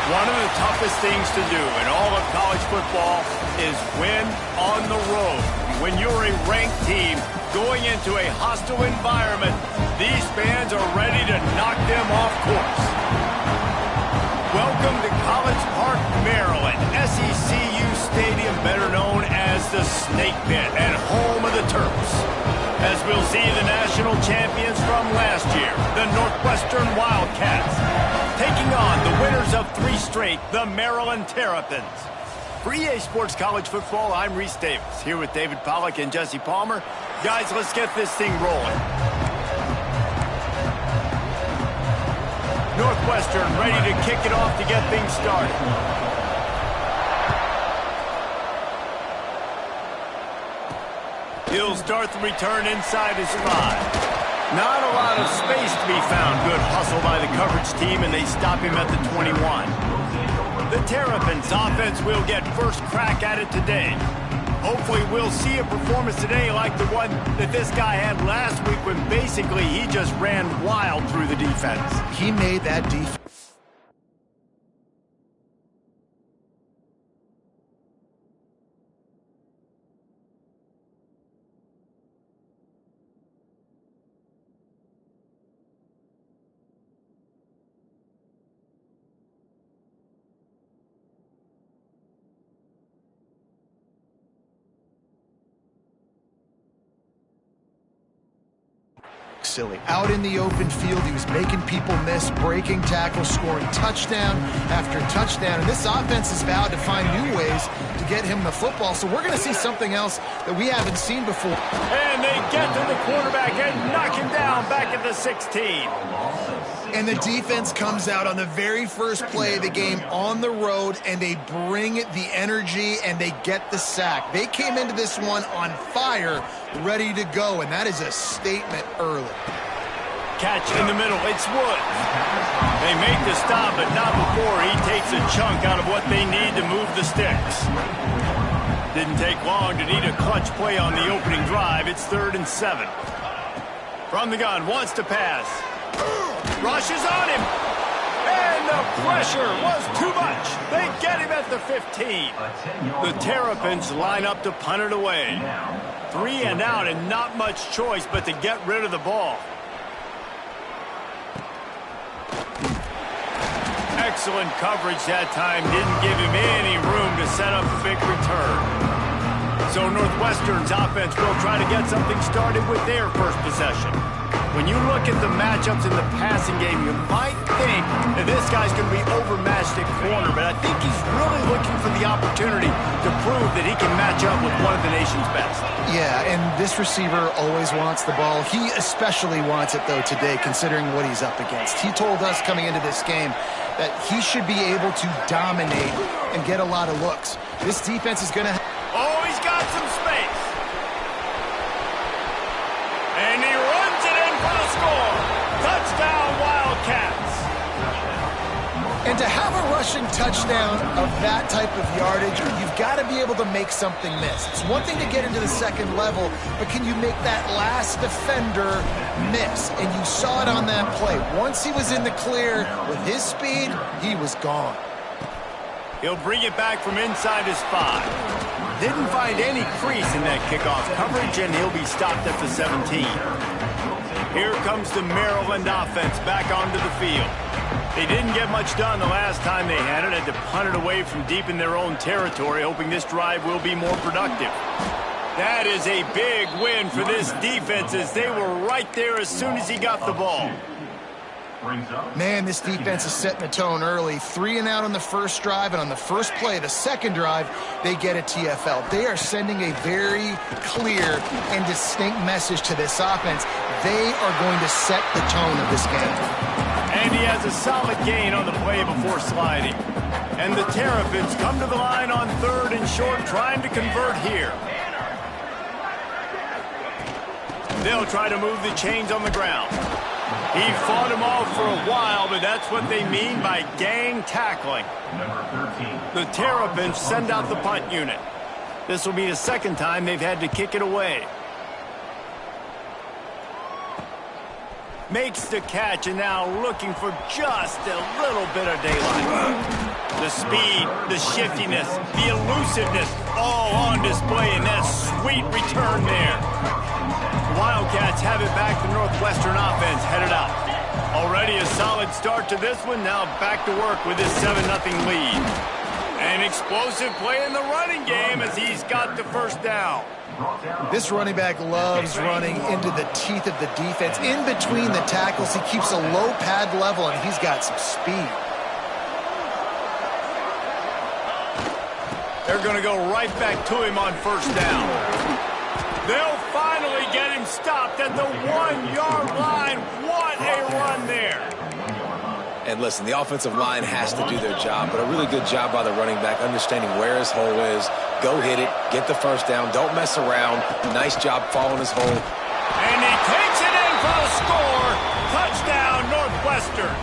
One of the toughest things to do in all of college football is win on the road. When you're a ranked team going into a hostile environment, these fans are ready to knock them off course. Welcome to College Park, Maryland, SECU Stadium, better known as the Snake Pit and home of the Terps. As we'll see the national champions from last year, the Northwestern Wildcats, taking on the winners of 3 straight, the Maryland Terrapins. For EA Sports College Football, I'm Reese Davis, here with David Pollack and Jesse Palmer. Guys, let's get this thing rolling. Northwestern ready to kick it off to get things started. He'll start the return inside his 5. Not a lot of space to be found. Good hustle by the coverage team, and they stop him at the 21. The Terrapins offense will get first crack at it today. Hopefully we'll see a performance today like the one that this guy had last week when basically he just ran wild through the defense. He made that defense. Silly. Out in the open field, he was making people miss, breaking tackles, scoring touchdown after touchdown. And this offense is vowed to find new ways to get him the football. So we're going to see something else that we haven't seen before. And they get to the quarterback and knock him down back at the 16. And the defense comes out on the very first play of the game on the road, and they bring the energy, and they get the sack. They came into this one on fire, ready to go, and that is a statement early. Catch in the middle. It's Woods. They make the stop, but not before he takes a chunk out of what they need to move the sticks. Didn't take long to need a clutch play on the opening drive. It's 3rd and 7. From the gun, wants to pass. Rushes on him. And the pressure was too much. They get him at the 15. The Terrapins line up to punt it away. 3 and out and not much choice but to get rid of the ball. Excellent coverage that time. Didn't give him any room to set up a big return. So Northwestern's offense will try to get something started with their first possession. When you look at the matchups in the passing game, you might think that this guy's going to be overmatched at corner, but I think he's really looking for the opportunity to prove that he can match up with one of the nation's best. Yeah, and this receiver always wants the ball. He especially wants it, though, today, considering what he's up against. He told us coming into this game that he should be able to dominate and get a lot of looks. This defense is going to... Oh, he's got some space. And he runs it in for the score. Touchdown, Wildcats. And to have a rushing touchdown of that type of yardage, you've got to be able to make something miss. It's one thing to get into the second level, but can you make that last defender miss? And you saw it on that play. Once he was in the clear with his speed, he was gone. He'll bring it back from inside his 5. Didn't find any crease in that kickoff coverage, and he'll be stopped at the 17. Here comes the Maryland offense back onto the field. They didn't get much done the last time they had it. Had to punt it away from deep in their own territory, hoping this drive will be more productive. That is a big win for this defense, as they were right there as soon as he got the ball. Man, this defense is setting the tone early. 3 and out on the first drive, and on the first play, the second drive, they get a TFL. They are sending a very clear and distinct message to this offense. They are going to set the tone of this game. And he has a solid gain on the play before sliding. And the Terrapins come to the line on 3rd and short, trying to convert here. They'll try to move the chains on the ground. He fought them off for a while, but that's what they mean by gang tackling. The Terrapins send out the punt unit. This will be the second time they've had to kick it away. Makes the catch, and now looking for just a little bit of daylight. The speed, the shiftiness, the elusiveness, all on display in that sweet return there. The Wildcats have it back. The Northwestern offense headed out. Already a solid start to this one. Now back to work with this 7-0 lead. An explosive play in the running game as he's got the first down. This running back loves running into the teeth of the defense. In between the tackles, he keeps a low pad level, and he's got some speed. They're going to go right back to him on first down. They'll finally get him stopped at the 1-yard line. What a run there. And listen, the offensive line has to do their job, but a really good job by the running back, understanding where his hole is. Go hit it, get the first down, don't mess around. Nice job following his hole. And he takes it in for the score. Touchdown, Northwestern.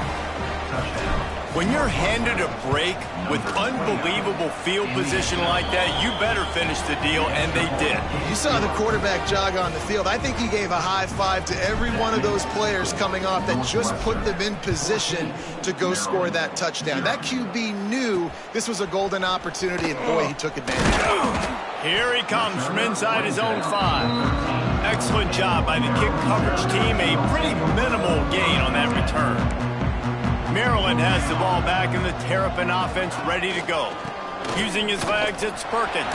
When you're handed a break with unbelievable field position like that, you better finish the deal, and they did. You saw the quarterback jog on the field. I think he gave a high five to every one of those players coming off that just put them in position to go score that touchdown. That QB knew this was a golden opportunity, and boy, he took advantage of it. Here he comes from inside his own 5. Excellent job by the kick coverage team. A pretty minimal gain on that return. Maryland has the ball back in the Terrapin offense ready to go. Using his legs, it's Perkins.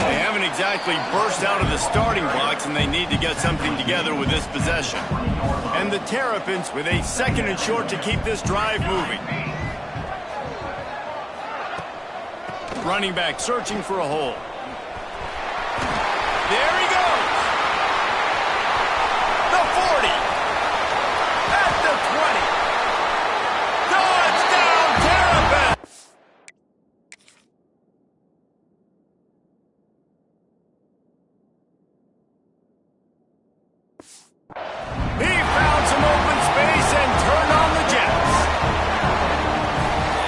They haven't exactly burst out of the starting blocks, and they need to get something together with this possession. And the Terrapins with a 2nd and short to keep this drive moving. Running back searching for a hole. There he goes. The 40. At the 20. Touchdown, Terrapin! He found some open space and turned on the Jets.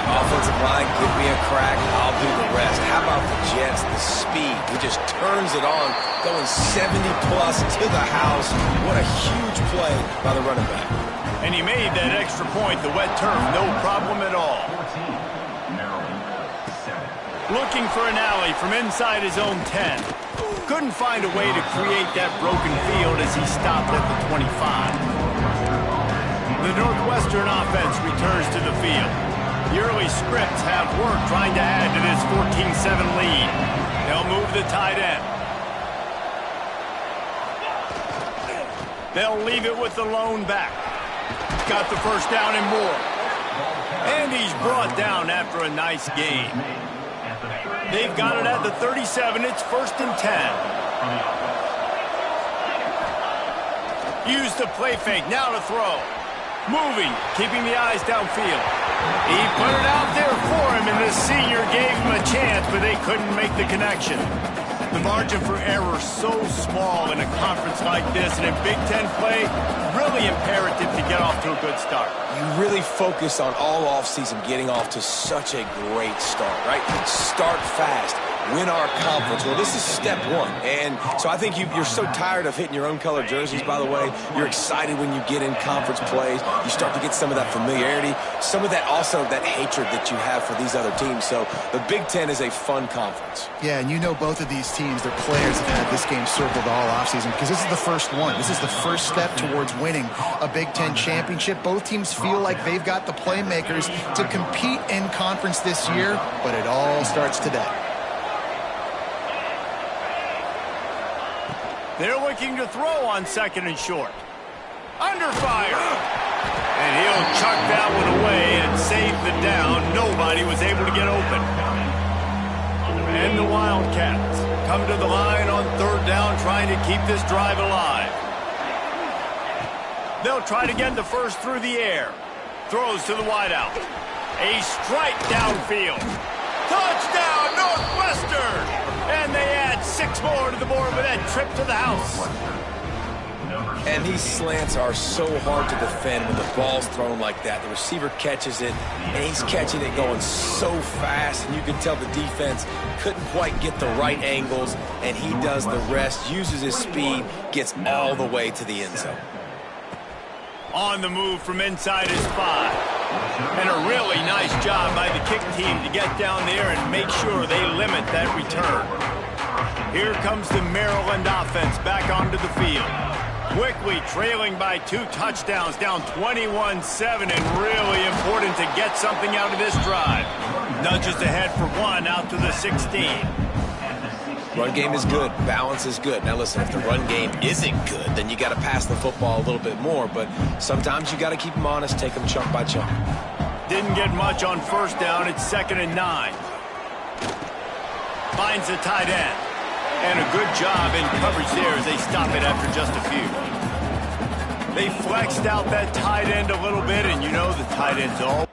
Offensive line, give me a crack, I'll do the rest. How about the Jets, the speed? He just turns it on, going 70-plus to the house. What a huge play by the running back. And he made that extra point, the wet turf, no problem at all. Looking for an alley from inside his own 10. Couldn't find a way to create that broken field as he stopped at the 25. The Northwestern offense returns to the field. The early scripts have worked trying to add to this 14-7 lead. They'll move the tight end. They'll leave it with the lone back. Got the first down and more. And he's brought down after a nice gain. They've got it at the 37. It's 1st and 10. Use the play fake. Now to throw. Moving, keeping the eyes downfield. He put it out there for him, and the senior gave him a chance, but they couldn't make the connection. The margin for error so small in a conference like this, and in Big Ten play, really imperative to get off to a good start. You really focus on all offseason getting off to such a great start, right? Start fast. Win our conference. Well, this is step 1. And so I think you're so tired of hitting your own color jerseys, by the way. You're excited when you get in conference plays. You start to get some of that familiarity, some of that also that hatred that you have for these other teams. So the Big Ten is a fun conference. Yeah, and you know both of these teams, their players have had this game circled all offseason because this is the first one. This is the first step towards winning a Big Ten championship. Both teams feel like they've got the playmakers to compete in conference this year, but it all starts today. They're looking to throw on 2nd and short. Under fire. And he'll chuck that one away and save the down. Nobody was able to get open. And the Wildcats come to the line on 3rd down, trying to keep this drive alive. They'll try to get the first through the air. Throws to the wideout. A strike downfield. Touchdown, Northwestern! And they add 6 more to the board with that trip to the house. And these slants are so hard to defend when the ball's thrown like that. The receiver catches it, and he's catching it going so fast, and you can tell the defense couldn't quite get the right angles, and he does the rest, uses his speed, gets all the way to the end zone. On the move from inside his 5. And a really nice job by the kick team to get down there and make sure they limit that return. Here comes the Maryland offense back onto the field. Quickly trailing by 2 touchdowns, down 21-7, and really important to get something out of this drive. Nudges ahead for 1 out to the 16. Run game is good. Balance is good. Now listen, if the run game isn't good, then you got to pass the football a little bit more. But sometimes you got to keep them honest, take them chunk by chunk. Didn't get much on first down. It's 2nd and 9. Finds the tight end. And a good job in coverage there as they stop it after just a few. They flexed out that tight end a little bit, and you know the tight end's all.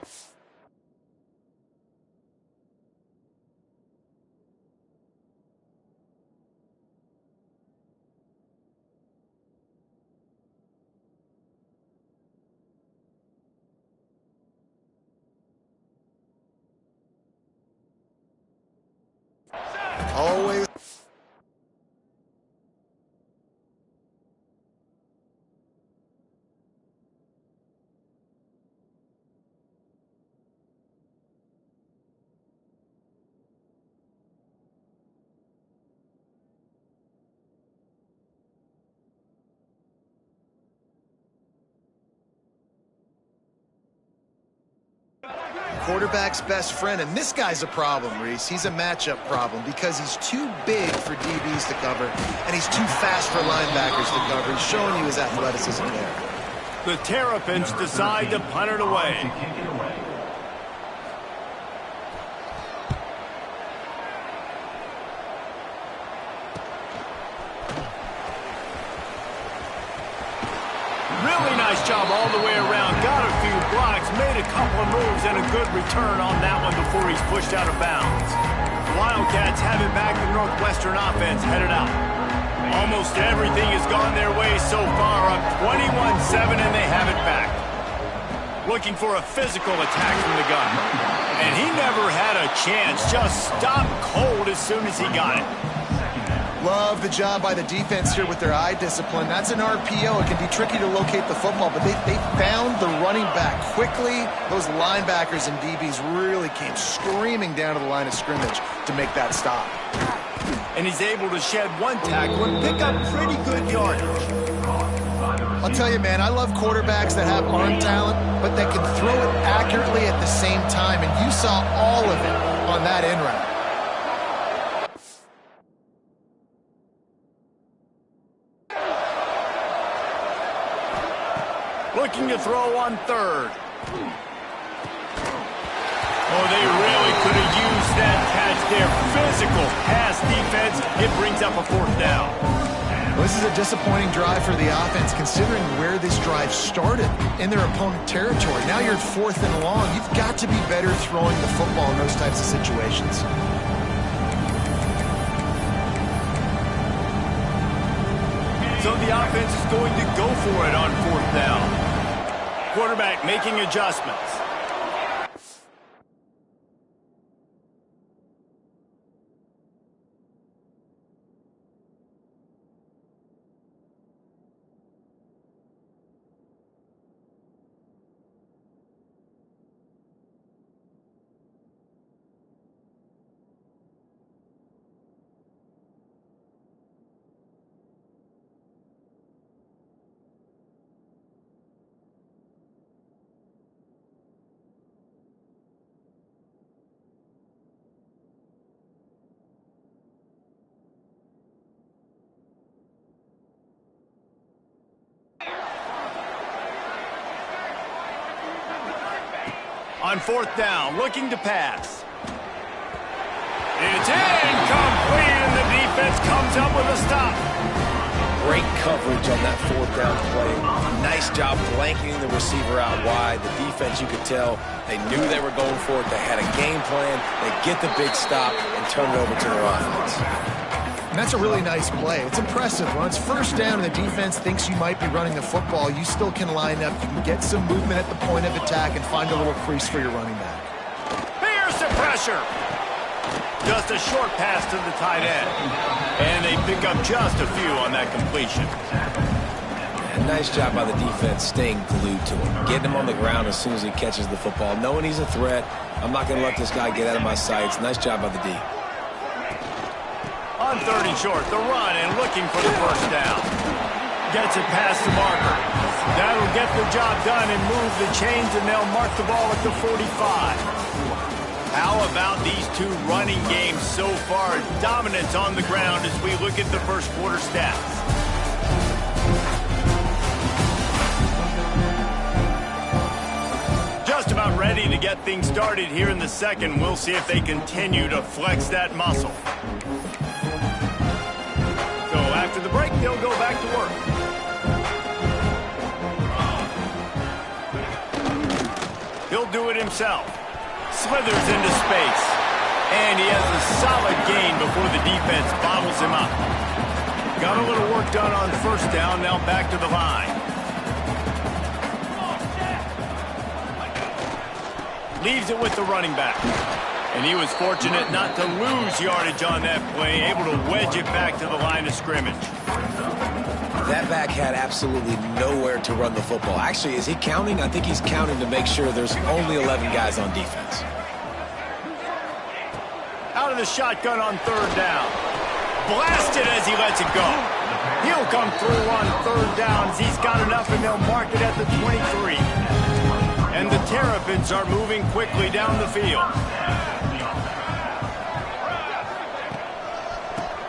Always. Quarterback's best friend, and this guy's a problem, Reese. He's a matchup problem because he's too big for DBs to cover, and he's too fast for linebackers to cover. He's showing you his athleticism there. The Terrapins decide to punt it away. Really nice job all the way around. Got a few blocks, made a couple of moves, and a good return on that one before he's pushed out of bounds. The Wildcats have it back. The Northwestern offense headed out. Almost everything has gone their way so far, up 21-7, and they have it back. Looking for a physical attack from the gun. And he never had a chance. Just stopped cold as soon as he got it. Love the job by the defense here with their eye discipline. That's an RPO. It can be tricky to locate the football, but they found the running back quickly. Those linebackers and DBs really came screaming down to the line of scrimmage to make that stop. And he's able to shed one tackle and pick up pretty good yardage. I'll tell you, man, I love quarterbacks that have arm talent, but that can throw it accurately at the same time, and you saw all of it on that end route. Looking to throw on 3rd. Oh, they really could have used that catch there. Physical pass defense. It brings up a 4th down. Well, this is a disappointing drive for the offense, considering where this drive started in their opponent territory. Now you're at 4th and long. You've got to be better throwing the football in those types of situations. So the offense is going to go for it on 4th down. Quarterback making adjustments. On 4th down, looking to pass. It's incomplete, and the defense comes up with a stop. Great coverage on that 4th down play. Nice job blanketing the receiver out wide. The defense, you could tell, they knew they were going for it. They had a game plan. They get the big stop and turn it over to their offense. And that's a really nice play. It's impressive. When it's 1st down and the defense thinks you might be running the football, you still can line up. You can get some movement at the point of attack and find a little crease for your running back. Here's the pressure. Just a short pass to the tight end. And they pick up just a few on that completion. And nice job by the defense staying glued to him, getting him on the ground as soon as he catches the football, knowing he's a threat. I'm not going to let this guy get out of my sights. Nice job by the D. On 3rd and short, the run and looking for the first down. Gets it past the marker. That'll get the job done and move the chains, and they'll mark the ball at the 45. How about these two running games so far? Dominance on the ground as we look at the first quarter stats. Just about ready to get things started here in the second. We'll see if they continue to flex that muscle. So after the break, they'll go back to work. He'll do it himself. Slithers into space. And he has a solid gain before the defense bottles him up. Got a little work done on first down. Now back to the line. Leaves it with the running back. And he was fortunate not to lose yardage on that play, able to wedge it back to the line of scrimmage. That back had absolutely nowhere to run the football. Actually, is he counting? I think he's counting to make sure there's only 11 guys on defense. Out of the shotgun on 3rd down. Blasted as he lets it go. He'll come through on 3rd downs. He's got enough, and they'll mark it at the 23. And the Terrapins are moving quickly down the field.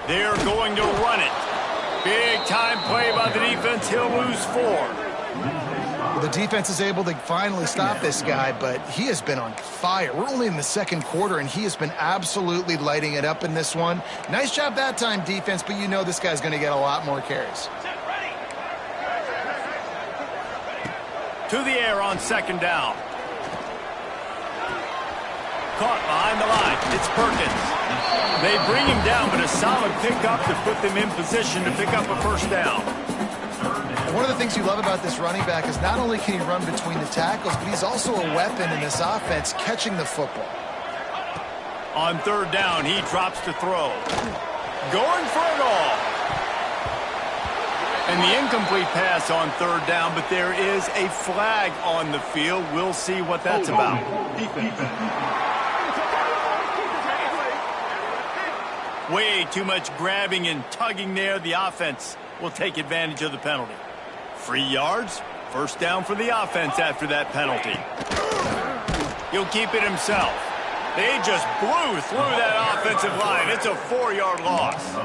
They're going to run it. Big time play by the defense. He'll lose 4. Well, the defense is able to finally stop this guy, but he has been on fire. We're only in the second quarter, and he has been absolutely lighting it up in this one. Nice job that time, defense, but you know this guy's going to get a lot more carries. To the air on 2nd down. Caught behind the line. It's Perkins. They bring him down, but a solid pickup to put them in position to pick up a first down. And one of the things you love about this running back is not only can he run between the tackles, but he's also a weapon in this offense catching the football. On 3rd down, he drops to throw. Going for it all. And the incomplete pass on 3rd down, but there is a flag on the field. We'll see what that's about. Way too much grabbing and tugging there. The offense will take advantage of the penalty. 3 yards, first down for the offense after that penalty. He'll keep it himself. They just blew through that offensive line. It's a 4-yard loss.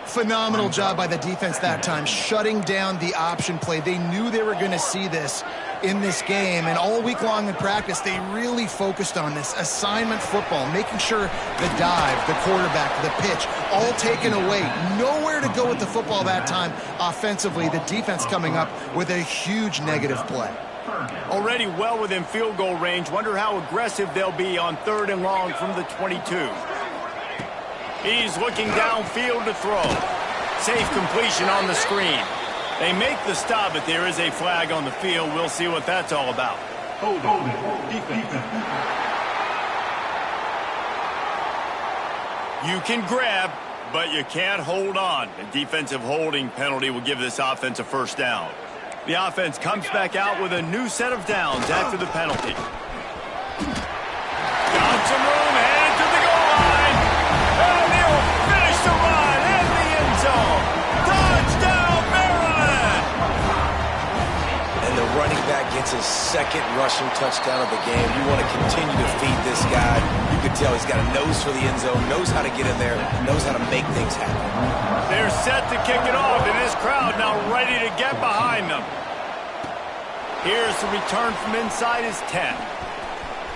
Phenomenal job by the defense that time, shutting down the option play. They knew they were going to see this in this game, and all week long in practice, they really focused on this assignment football, making sure the dive, the quarterback, the pitch, all taken away. Nowhere to go with the football that time offensively. The defense coming up with a huge negative play. Already well within field goal range. Wonder how aggressive they'll be on 3rd and long from the 22. He's looking downfield to throw. Safe completion on the screen. They make the stop, but there is a flag on the field. We'll see what that's all about. You can grab, but you can't hold on. A defensive holding penalty will give this offense a first down. The offense comes back out with a new set of downs after the penalty. Got some room, headed to the goal line. And he'll finish the run in the end zone. Touchdown, Maryland! And the running back gets his 2nd rushing touchdown of the game. You want to continue to feed this guy. You can tell he's got a nose for the end zone, knows how to get in there, knows how to make things happen. They're set to kick it off, and this crowd now ready to get behind them. Here's the return from inside his 10.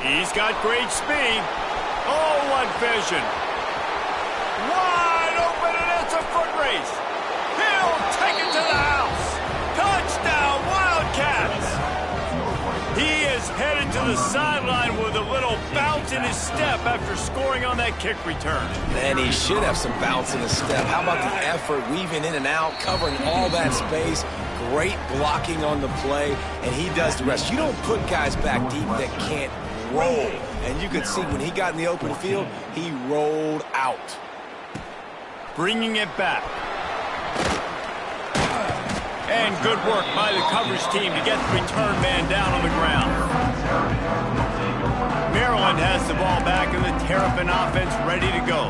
He's got great speed. Oh, what vision. Wide open, and it's a foot race. He'll take it to the house. Touchdown, Wildcats. He is headed to the sideline with a little bounce in his step after scoring on that kick return. And he should have some bounce in his step. How about the effort, weaving in and out, covering all that space. Great blocking on the play, and he does the rest. You don't put guys back deep that can't roll. And you could see when he got in the open field, he rolled out. Bringing it back. And good work by the coverage team to get the return man down on the ground. Maryland has the ball back and the Terrapin offense ready to go.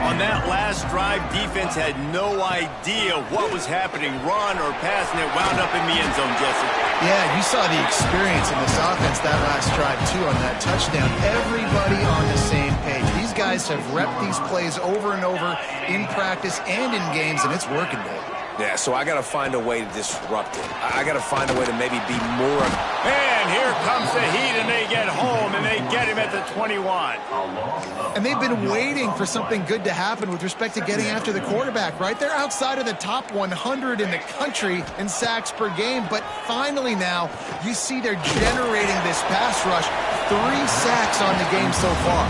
On that last drive, defense had no idea what was happening, run or pass, and it wound up in the end zone, Jesse. Yeah, you saw the experience in this offense that last drive, too, on that touchdown. Everybody on the same page. These guys have repped these plays over and over in practice and in games, and it's working, Dave. Yeah, so I got to find a way to disrupt it. I got to find a way to maybe be more. And here comes the heat, and they get home, and they get him at the 21. And they've been waiting for something good to happen with respect to getting after the quarterback, right? They're outside of the top 100 in the country in sacks per game, but finally now you see they're generating this pass rush. 3 sacks on the game so far.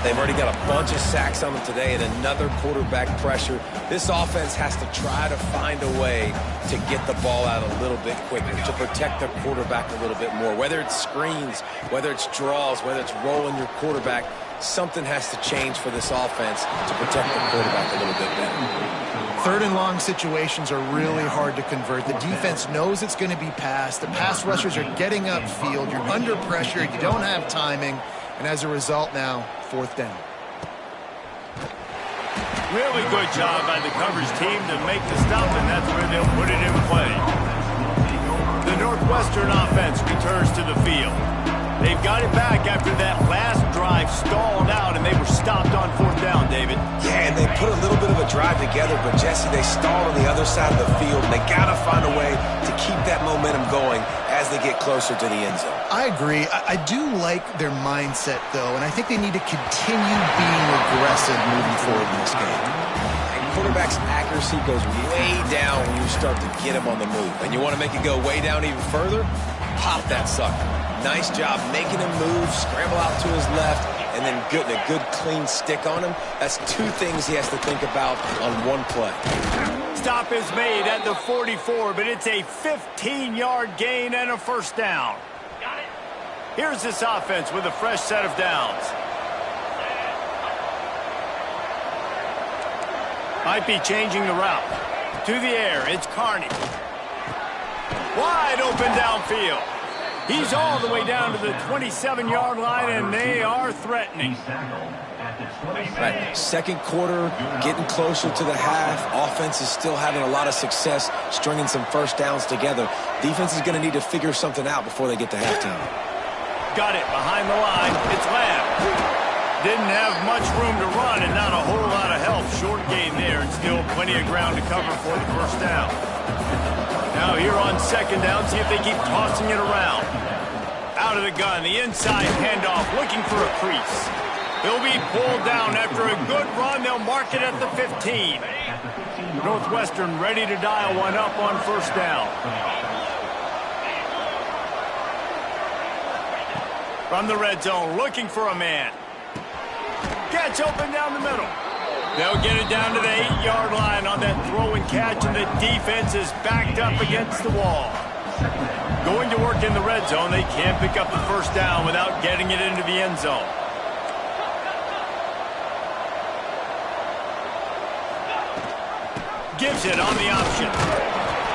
They've already got a bunch of sacks on them today and another quarterback pressure. This offense has to try to find a way to get the ball out a little bit quicker, to protect their quarterback a little bit more. Whether it's screens, whether it's draws, whether it's rolling your quarterback, something has to change for this offense to protect the quarterback a little bit better. 3rd and long situations are really hard to convert. The defense knows it's going to be passed. The pass rushers are getting upfield. You're under pressure. You don't have timing. And as a result now, 4th down. Really good job by the coverage team to make the stop, and that's where they'll put it in play. The Northwestern offense returns to the field. They've got it back after that last drive stalled out, and they were stopped on 4th down, David. Yeah, and they put a little bit of a drive together, but, Jesse, they stalled on the other side of the field, and they got to find a way to keep that momentum going as they get closer to the end zone. I agree. I do like their mindset, though, and I think they need to continue being aggressive moving forward in this game. And quarterback's accuracy goes way down when you start to get him on the move. And you want to make it go way down even further? Pop that sucker. Nice job making him move, scramble out to his left, and then getting a good clean stick on him. That's 2 things he has to think about on one play. Stop is made at the 44, but it's a 15-yard gain and a 1st down. Here's this offense with a fresh set of downs. Might be changing the route. To the air, it's Carney. Wide open downfield. He's all the way down to the 27-yard line, and they are threatening. Right. 2nd quarter, getting closer to the half. Offense is still having a lot of success stringing some 1st downs together. Defense is going to need to figure something out before they get to halftime. Got it behind the line. It's Lamb. Didn't have much room to run and not a whole lot of help. Short gain there, and still plenty of ground to cover for the 1st down. Now here on 2nd down, see if they keep tossing it around. Out of the gun, the inside handoff, looking for a crease. He'll be pulled down after a good run. They'll mark it at the 15. Northwestern ready to dial one up on 1st down. From the red zone, looking for a man. Catch open down the middle. They'll get it down to the 8-yard line on that throw and catch, and the defense is backed up against the wall. Going to work in the red zone, they can't pick up the 1st down without getting it into the end zone. Gives it on the option.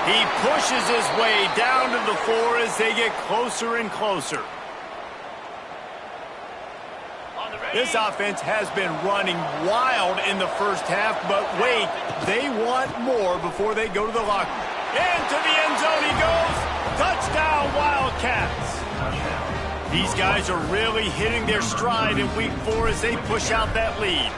He pushes his way down to the 4 as they get closer and closer. This offense has been running wild in the 1st half, but wait, they want more before they go to the locker room. Into the end zone he goes. Touchdown, Wildcats. These guys are really hitting their stride in week 4 as they push out that lead.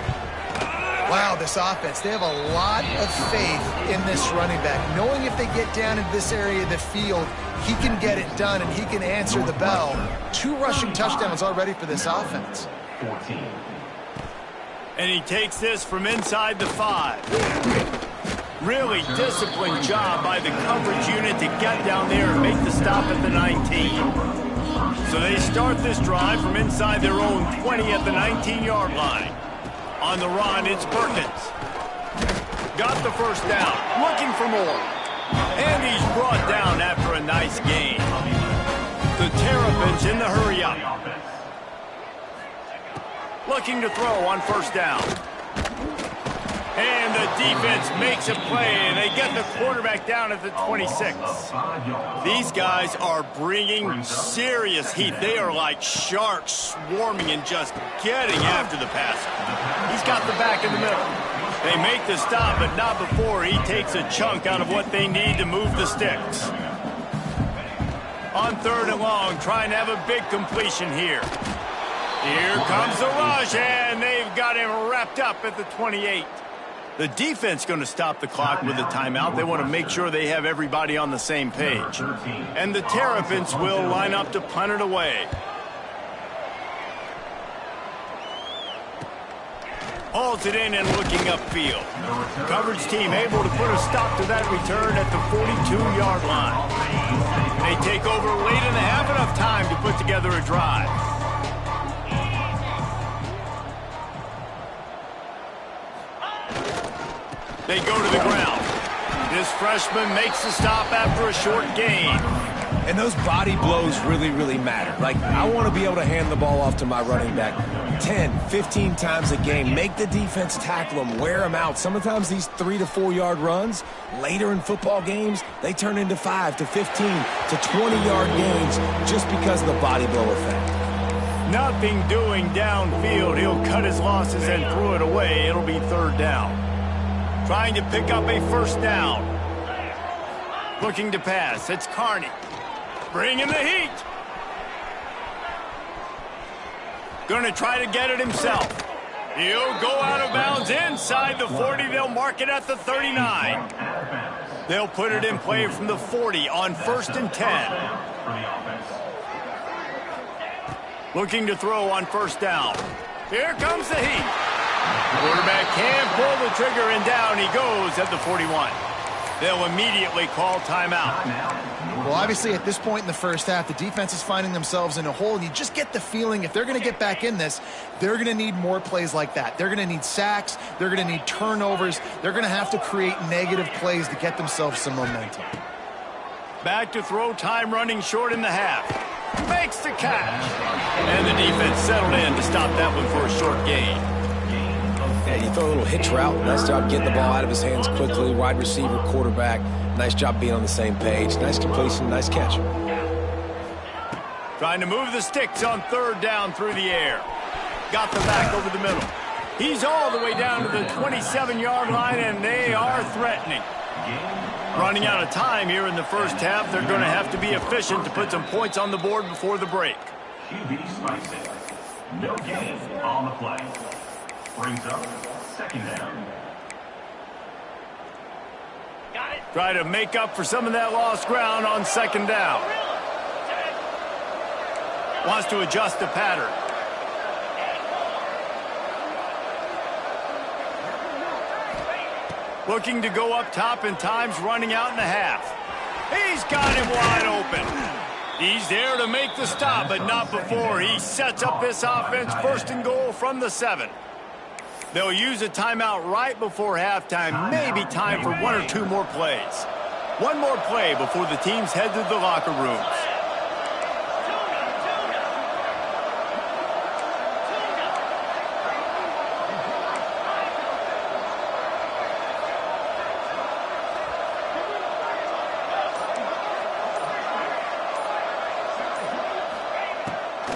Wow, this offense, they have a lot of faith in this running back, knowing if they get down into this area of the field, he can get it done and he can answer the bell. 2 rushing touchdowns already for this offense. 14. And he takes this from inside the 5. Really disciplined job by the coverage unit to get down there and make the stop at the 19. So they start this drive from inside their own 20 at the 19-yard line. On the run, it's Perkins. Got the 1st down, looking for more. And he's brought down after a nice gain. The Terrapins in the hurry-up. Looking to throw on 1st down. And the defense makes a play, and they get the quarterback down at the 26. These guys are bringing serious heat. They are like sharks swarming and just getting after the passer. He's got the back in the middle. They make the stop, but not before he takes a chunk out of what they need to move the sticks. On 3rd and long, trying to have a big completion here. Here comes the rush, and they've got him wrapped up at the 28. The defense going to stop the clock with a timeout. They want to make sure they have everybody on the same page. And the Terrapins will line up to punt it away. Hauls it in and looking upfield. Coverage team able to put a stop to that return at the 42-yard line. They take over late in the half, enough time to put together a drive. They go to the ground. This freshman makes the stop after a short gain. And those body blows really, really matter. Like, I want to be able to hand the ball off to my running back 10, 15 times a game. Make the defense tackle them, wear them out. Sometimes these 3 to 4 yard runs, later in football games, they turn into 5 to 15 to 20-yard gains just because of the body blow effect. Nothing doing downfield. He'll cut his losses and throw it away. It'll be 3rd down. Trying to pick up a 1st down. Looking to pass. It's Carney. Bringing the heat. Going to try to get it himself. He'll go out of bounds inside the 40. They'll mark it at the 39. They'll put it in play from the 40 on 1st and 10. Looking to throw on 1st down. Here comes the heat. Quarterback can pull the trigger, and down he goes at the 41. They'll immediately call timeout. Well, obviously, at this point in the first half, the defense is finding themselves in a hole, and you just get the feeling if they're going to get back in this, they're going to need more plays like that. They're going to need sacks. They're going to need turnovers. They're going to have to create negative plays to get themselves some momentum. Back to throw, time running short in the half. Makes the catch. And the defense settled in to stop that one for a short gain. Yeah, you throw a little hitch route. Nice job getting the ball out of his hands quickly. Wide receiver, quarterback. Nice job being on the same page. Nice completion, nice catch. Trying to move the sticks on 3rd down through the air. Got the back over the middle. He's all the way down to the 27-yard line, and they are threatening. Running out of time here in the first half. They're going to have to be efficient to put some points on the board before the break. QB spices. No gain on the play. Brings up 2nd down. Try to make up for some of that lost ground on 2nd down. Wants to adjust the pattern. Looking to go up top, and time's running out in the half. He's got him wide open. He's there to make the stop, but not before he sets up this offense. 1st and goal from the 7. They'll use a timeout right before halftime. Maybe time for 1 or 2 more plays. One more play before the teams head to the locker rooms.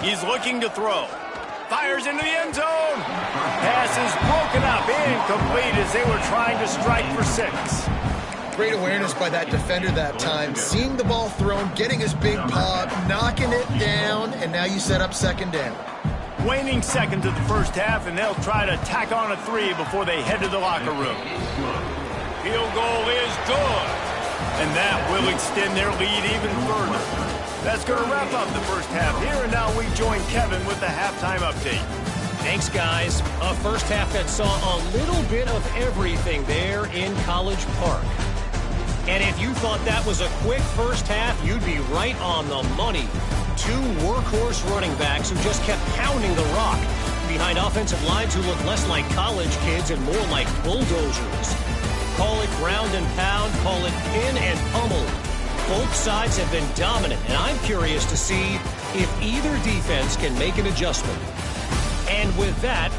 He's looking to throw. Fires into the end zone. Pass is broken up, incomplete as they were trying to strike for 6. Great awareness by that defender that time. Seeing the ball thrown, getting his big paw, knocking it down, and now you set up 2nd down. Waning seconds of the first half, and they'll try to tack on a 3 before they head to the locker room. Field goal is good, and that will extend their lead even further. That's going to wrap up the first half here, and now we join Kevin with the halftime update. Thanks, guys. A first half that saw a little bit of everything there in College Park. And if you thought that was a quick first half, you'd be right on the money. 2 workhorse running backs who just kept pounding the rock behind offensive lines who look less like college kids and more like bulldozers. Call it ground and pound, call it pin and pummel. Both sides have been dominant, and I'm curious to see if either defense can make an adjustment. And with that,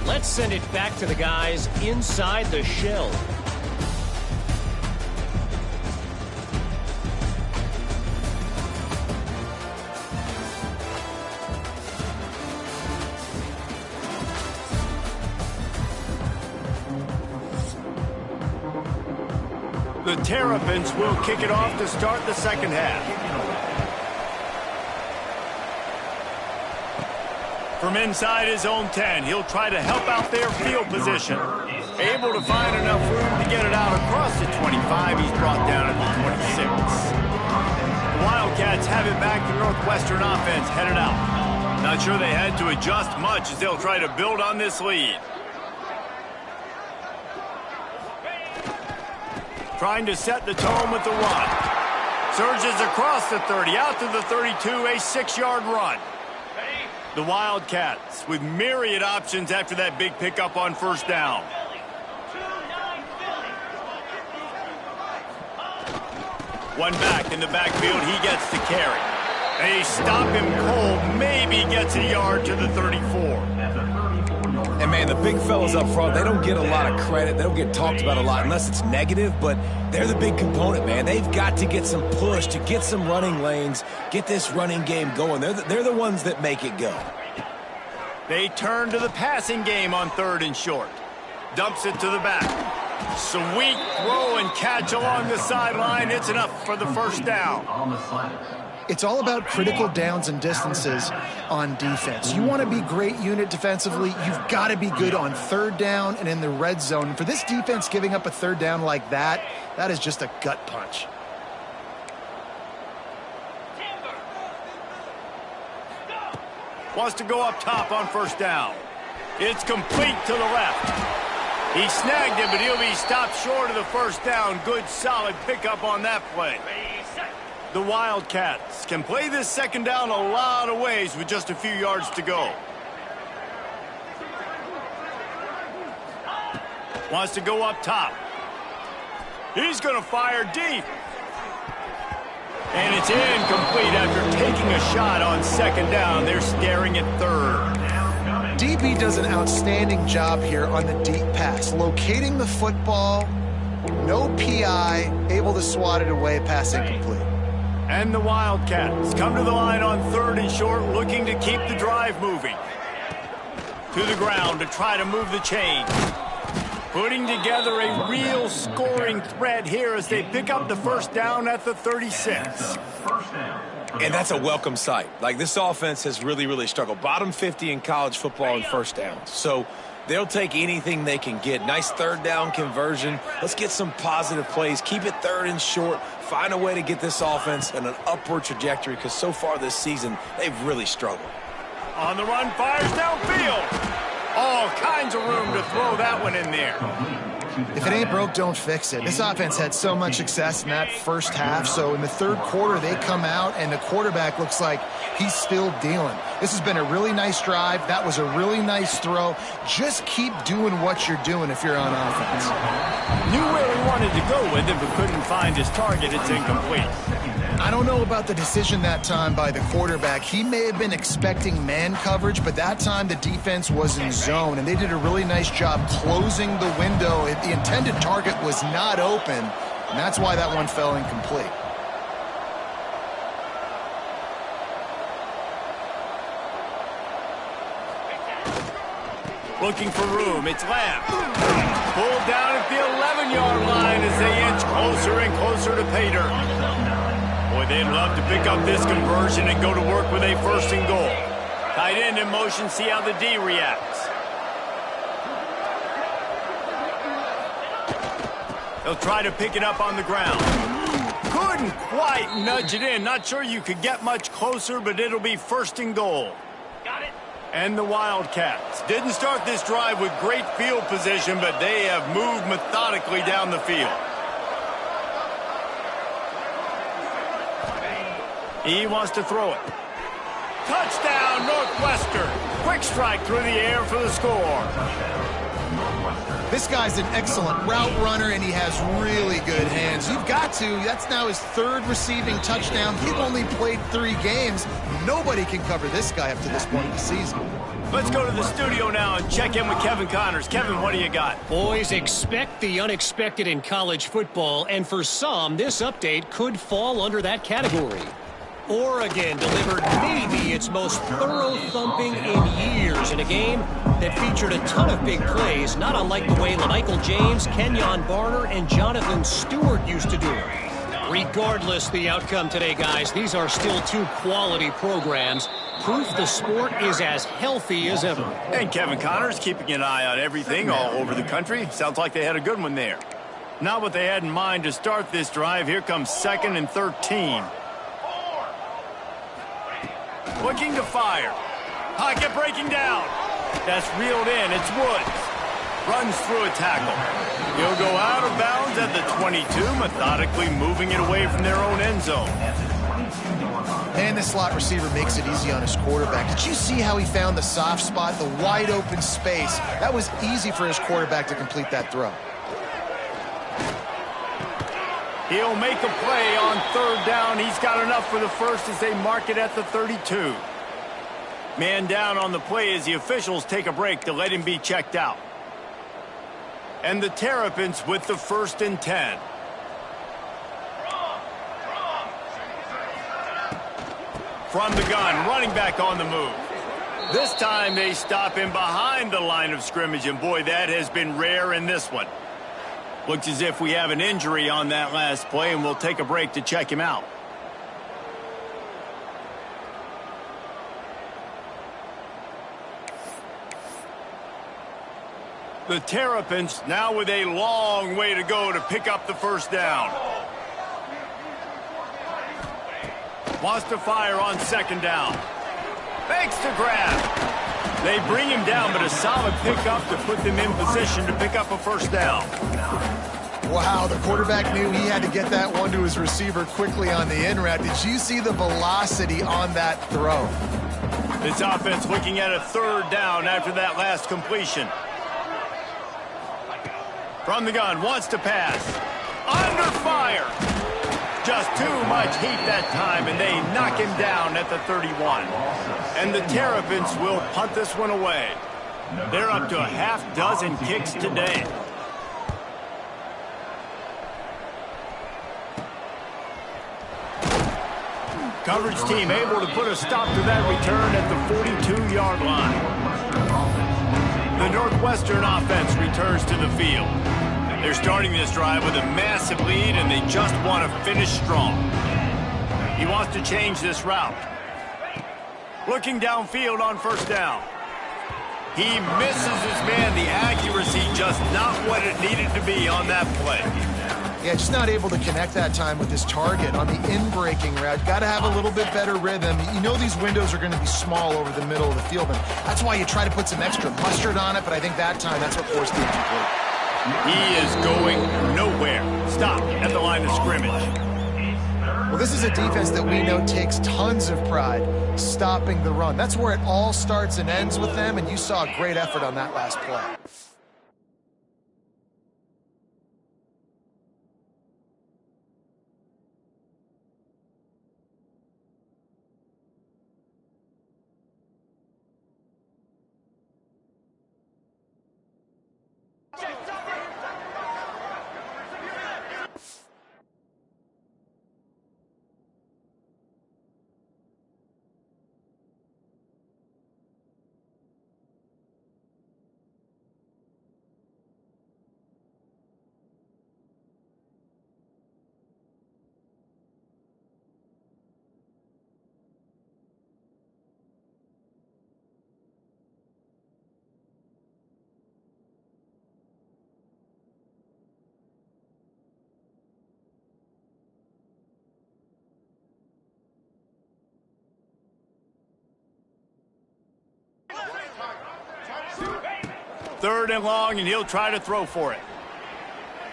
Let's send it back to the guys inside the shell. The Terrapins will kick it off to start the second half. From inside his own 10, he'll try to help out their field position. Able to find enough room to get it out across the 25. He's brought down at the 26. The Wildcats have it back to Northwestern offense headed out. Not sure they had to adjust much as they'll try to build on this lead. Trying to set the tone with the run. Surges across the 30, out to the 32, a 6-yard run. The Wildcats with myriad options after that big pickup on first down. One back in the backfield, he gets to carry. They stop him cold, maybe gets a yard to the 34. And, man, the big fellas up front, they don't get a lot of credit. They don't get talked about a lot unless it's negative, but they're the big component, man. They've got to get some push, to get some running lanes, get this running game going. They're the ones that make it go. They turn to the passing game on 3rd and short. Dumps it to the back. Sweet throw and catch along the sideline. It's enough for the first down. It's all about critical downs and distances on defense. You want to be great unit defensively, you've got to be good on 3rd down and in the red zone. For this defense giving up a 3rd down like that, that is just a gut punch. Wants to go up top on first down. It's complete to the left. He snagged it, but he'll be stopped short of the first down. Good, solid pickup on that play. The Wildcats can play this second down a lot of ways with just a few yards to go. Wants to go up top. He's going to fire deep. And it's incomplete after taking a shot on second down. They're staring at 3rd. DB does an outstanding job here on the deep pass. Locating the football, no PI, able to swat it away, pass incomplete. And the Wildcats come to the line on 3rd and short, looking to keep the drive moving. To the ground to try to move the chains. Putting together a real scoring threat here as they pick up the first down at the 36. And that's a welcome sight. Like, this offense has really, really struggled. Bottom 50 in college football in first downs. So they'll take anything they can get. Nice 3rd down conversion. Let's get some positive plays. Keep it 3rd and short. Find a way to get this offense in an upward trajectory because so far this season, they've really struggled. On the run, fires downfield. All kinds of room to throw that one in there. If it ain't broke, don't fix it. This offense had so much success in that first half, so in the 3rd quarter, they come out, and the quarterback looks like he's still dealing. This has been a really nice drive. That was a really nice throw. Just keep doing what you're doing if you're on offense. Knew where he wanted to go with it, but couldn't find his target. It's incomplete. I don't know about the decision that time by the quarterback. He may have been expecting man coverage, but that time the defense was in zone, and they did a really nice job closing the window. The intended target was not open, and that's why that one fell incomplete. Looking for room. It's Lamb. Pulled down at the 11-yard line as they inch closer and closer to pay dirt. Boy, they'd love to pick up this conversion and go to work with a 1st and goal. Tight end in motion, see how the D reacts. They'll try to pick it up on the ground. Couldn't quite nudge it in. Not sure you could get much closer, but it'll be 1st and goal. Got it. And the Wildcats didn't start this drive with great field position, but they have moved methodically down the field. He wants to throw it. Touchdown, Northwestern. Quick strike through the air for the score. This guy's an excellent route runner, and he has really good hands. You've got to. That's now his 3rd receiving touchdown. He's only played 3 games. Nobody can cover this guy up to this point in the season. Let's go to the studio now and check in with Kevin Connors. Kevin, what do you got? Boys, expect the unexpected in college football, and for some, this update could fall under that category. Oregon delivered maybe its most thorough thumping in years in a game that featured a ton of big plays, not unlike the way Michael James, Kenyon Barner, and Jonathan Stewart used to do it. Regardless the outcome today, guys, these are still two quality programs. Proof the sport is as healthy as ever. And Kevin Connors keeping an eye on everything all over the country. Sounds like they had a good one there. Not what they had in mind to start this drive. Here comes 2nd and 13. Looking to fire. Pocket breaking down. That's reeled in. It's Woods. Runs through a tackle. He'll go out of bounds at the 22, methodically moving it away from their own end zone. Man, the slot receiver makes it easy on his quarterback. Did you see how he found the soft spot, the wide open space? That was easy for his quarterback to complete that throw. He'll make a play on 3rd down. He's got enough for the first as they mark it at the 32. Man down on the play as the officials take a break to let him be checked out. And the Terrapins with the 1st and 10. From the gun, running back on the move. This time they stop him behind the line of scrimmage, and boy, that has been rare in this one. Looks as if we have an injury on that last play, and we'll take a break to check him out. The Terrapins now with a long way to go to pick up the 1st down. Wants to fire on 2nd down. Fakes to grab. They bring him down, but a solid pickup to put them in position to pick up a 1st down. Wow, the quarterback knew he had to get that one to his receiver quickly on the in route. Did you see the velocity on that throw? This offense looking at a 3rd down after that last completion. From the gun, wants to pass. Under fire. Just too much heat that time, and they knock him down at the 31. And the Terrapins will punt this one away. They're up to a half-dozen kicks today. Coverage team able to put a stop to that return at the 42-yard line. The Northwestern offense returns to the field. They're starting this drive with a massive lead, and they just want to finish strong. He wants to change this route. Looking downfield on 1st down. He misses his man. The accuracy just not what it needed to be on that play. Yeah, just not able to connect that time with his target on the in-breaking route. Got to have a little bit better rhythm. You know these windows are going to be small over the middle of the field, and that's why you try to put some extra mustard on it, but I think that time that's what forced the incomplete. He is going nowhere. Stop at the line of scrimmage. Well, this is a defense that we know takes tons of pride stopping the run. That's where it all starts and ends with them, and you saw a great effort on that last play. Third and long, and he'll try to throw for it.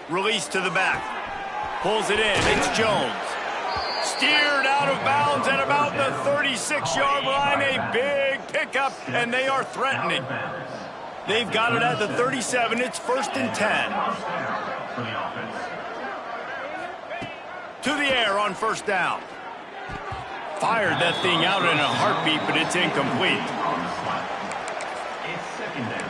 Release to the back. Pulls it in. It's Jones. Steered out of bounds at about the 36-yard line. A big pickup, and they are threatening. They've got it at the 37. It's 1st and 10. To the air on 1st down. Fired that thing out in a heartbeat, but it's incomplete. second down.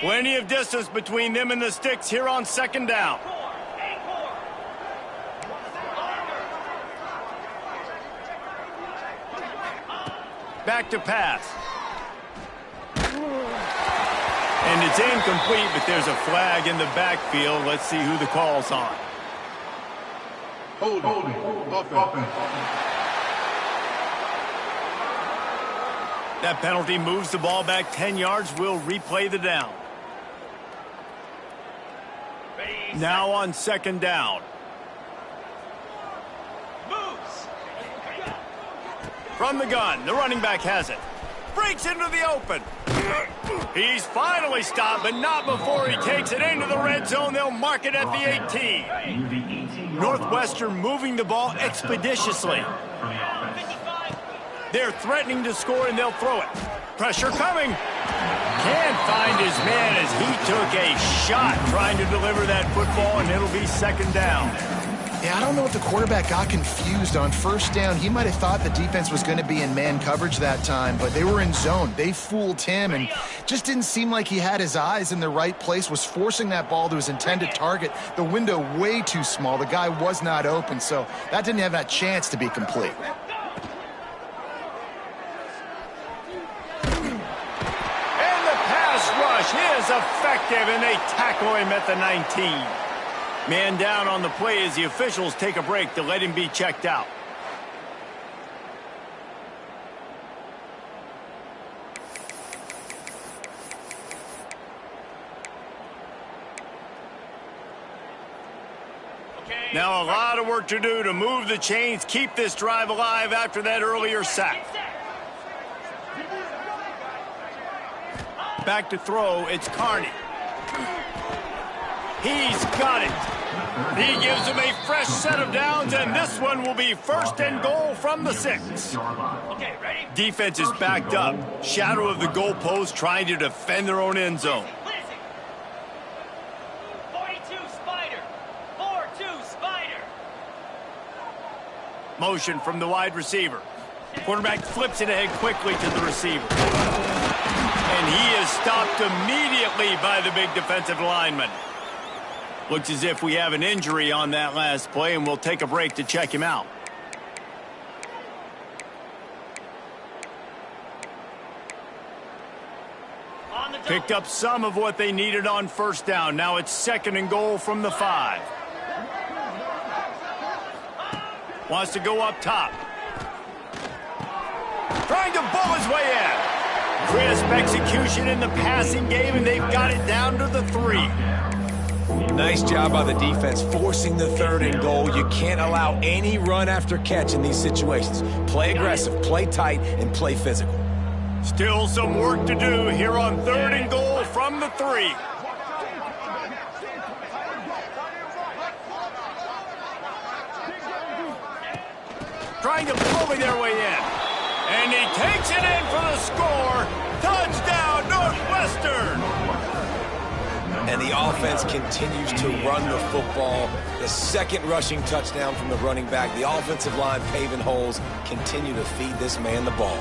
Plenty of distance between them and the sticks here on second down. Back to pass. And it's incomplete, but there's a flag in the backfield. Let's see who the call's on. Holding. Offense. That penalty moves the ball back 10 yards. We'll replay the down. Now on second down. From the gun, the running back has it. Breaks into the open. He's finally stopped, but not before he takes it into the red zone. They'll mark it at the 18. Northwestern moving the ball expeditiously. They're threatening to score, and they'll throw it. Pressure coming. Can't find his man as he took a shot trying to deliver that football, and it'll be second down. Yeah, I don't know if the quarterback got confused on first down. He might have thought the defense was going to be in man coverage that time, but they were in zone. They fooled him and just didn't seem like he had his eyes in the right place, was forcing that ball to his intended target. The window way too small. The guy was not open, so that didn't have that chance to be complete. And the pass rush is effective, and they tackle him at the 19. Man down on the play as the officials take a break to let him be checked out. Now a lot of work to do to move the chains, keep this drive alive after that earlier sack. Back to throw, it's Carney. He's got it. He gives them a fresh set of downs, and this one will be first and goal from the 6. Okay, ready? Defense is backed up. Shadow of the goalpost trying to defend their own end zone. 42 Spider. 4-2 Spider. Motion from the wide receiver. Quarterback flips it ahead quickly to the receiver. And he is stopped immediately by the big defensive lineman. Looks as if we have an injury on that last play, and we'll take a break to check him out. Picked up some of what they needed on first down. Now it's second and goal from the 5. Wants to go up top. Trying to bull his way in. Crisp execution in the passing game, and they've got it down to the 3. Nice job by the defense forcing the third and goal. You can't allow any run after catch in these situations. Play aggressive, play tight, and play physical. Still some work to do here on third and goal from the 3. Trying to bully their way in. And he takes it in for the score. Touchdown, Northwestern! And the offense continues to run the football. The second rushing touchdown from the running back. The offensive line paving holes. Continue to feed this man the ball.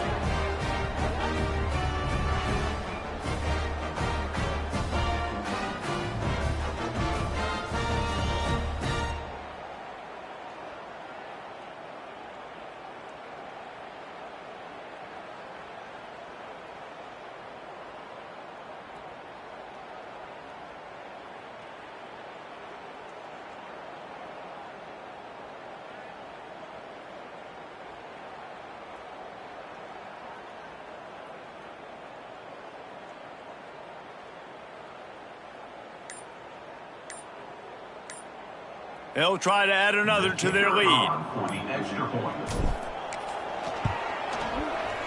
They'll try to add another to their lead.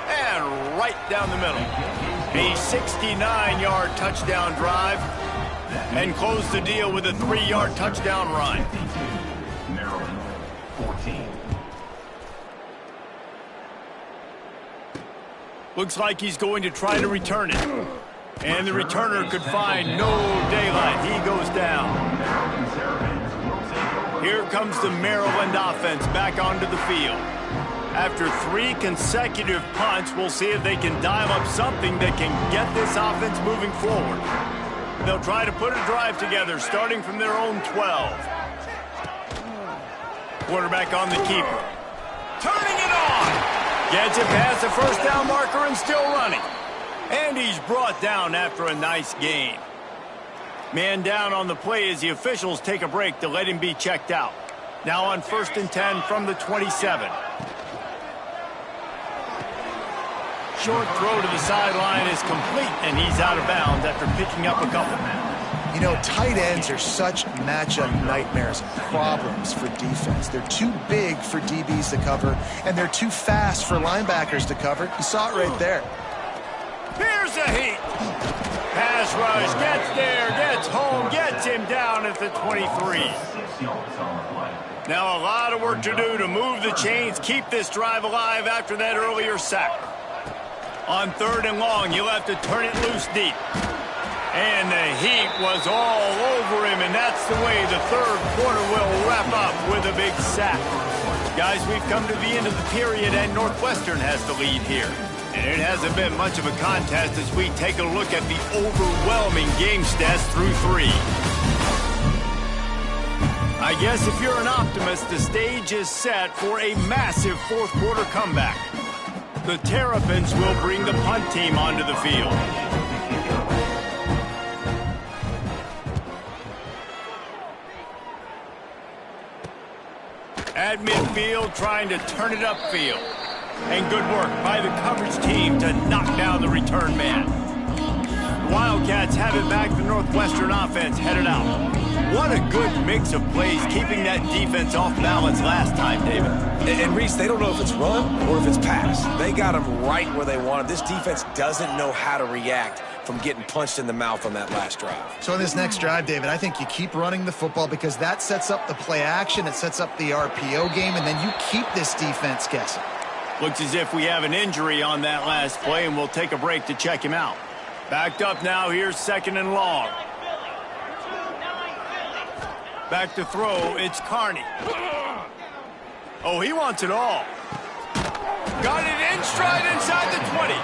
And right down the middle. A 69-yard touchdown drive. And close the deal with a 3-yard touchdown run. Maryland, 14. Looks like he's going to try to return it. And the returner could find no daylight. He goes down. Here comes the Maryland offense back onto the field. After 3 consecutive punts, we'll see if they can dial up something that can get this offense moving forward. They'll try to put a drive together, starting from their own 12. Quarterback on the keeper. Turning it on! Gets it past the first down marker and still running. And he's brought down after a nice gain. Man down on the play as the officials take a break to let him be checked out. Now on 1st and 10 from the 27. Short throw to the sideline is complete, and he's out of bounds after picking up a couple. You know, tight ends are such matchup nightmares and problems for defense. They're too big for DBs to cover, and they're too fast for linebackers to cover. You saw it right there. Here's a heat. Pass rush, gets there, gets home, gets him down at the 23. Now a lot of work to do to move the chains, keep this drive alive after that earlier sack. On 3rd and long, you'll have to turn it loose deep. And the heat was all over him, and that's the way the 3rd quarter will wrap up with a big sack. Guys, we've come to the end of the period, and Northwestern has the lead here. And it hasn't been much of a contest as we take a look at the overwhelming game stats through 3. I guess if you're an optimist, the stage is set for a massive 4th quarter comeback. The Terrapins will bring the punt team onto the field. At midfield, trying to turn it upfield. And good work by the coverage team to knock down the return man. Wildcats have it back. The Northwestern offense headed out. What a good mix of plays, keeping that defense off balance last time, David. And Reese, they don't know if it's run or if it's pass. They got them right where they want them. This defense doesn't know how to react from getting punched in the mouth on that last drive. So in this next drive, David, I think you keep running the football because that sets up the play action, it sets up the RPO game, and then you keep this defense guessing. Looks as if we have an injury on that last play, and we'll take a break to check him out. Backed up now, here's 2nd and long. Back to throw, it's Carney. Oh, he wants it all. Got it in stride inside the 20.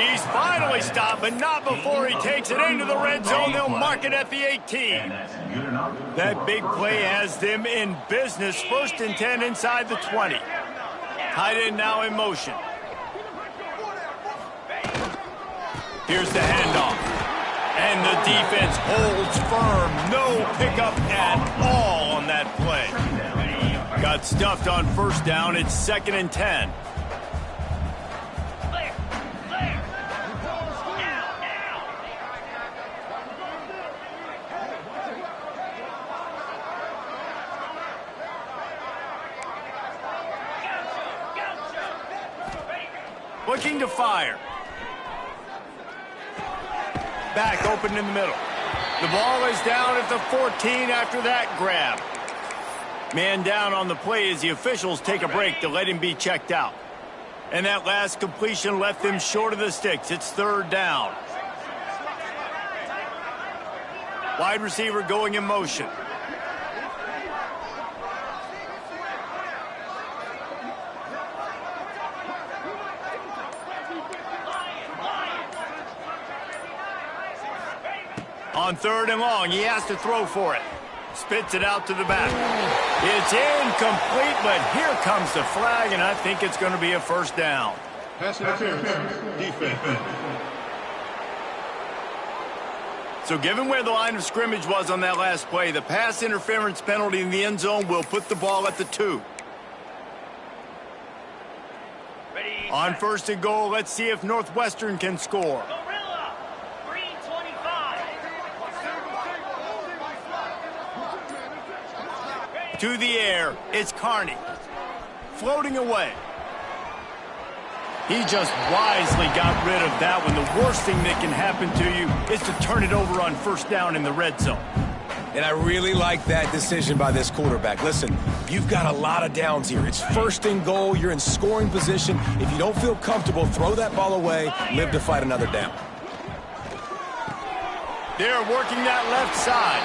He's finally stopped, but not before he takes it into the red zone. They'll mark it at the 18. That big play has them in business. 1st and 10 inside the 20. Tight end now in motion. Here's the handoff. And the defense holds firm. No pickup at all on that play. Got stuffed on 1st down. It's 2nd and 10. Looking to fire. Back open in the middle. The ball is down at the 14 after that grab. Man down on the play as the officials take a break to let him be checked out. And that last completion left them short of the sticks. It's 3rd down. Wide receiver going in motion. On 3rd and long, he has to throw for it. Spits it out to the back. It's incomplete, but here comes the flag, and I think it's going to be a 1st down. Pass interference, defense. So given where the line of scrimmage was on that last play, the pass interference penalty in the end zone will put the ball at the 2. On 1st and goal, let's see if Northwestern can score. To the air, it's Carney. Floating away. He just wisely got rid of that one. The worst thing that can happen to you is to turn it over on 1st down in the red zone. And I really like that decision by this quarterback. Listen, you've got a lot of downs here. It's 1st and goal. You're in scoring position. If you don't feel comfortable, throw that ball away. Live to fight another down. They're working that left side.